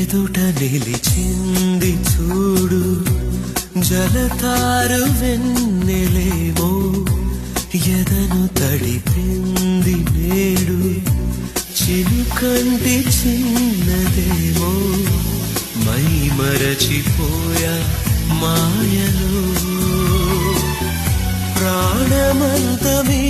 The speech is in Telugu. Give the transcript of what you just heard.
ఎదుట నిలిచింది చూడు జలతారు వెన్నెలేమో ఎదను తడిపింది నేడు చిలుకంటి చిన్నదేమో మై మరచిపోయా మాయలో ప్రాణమంత మీ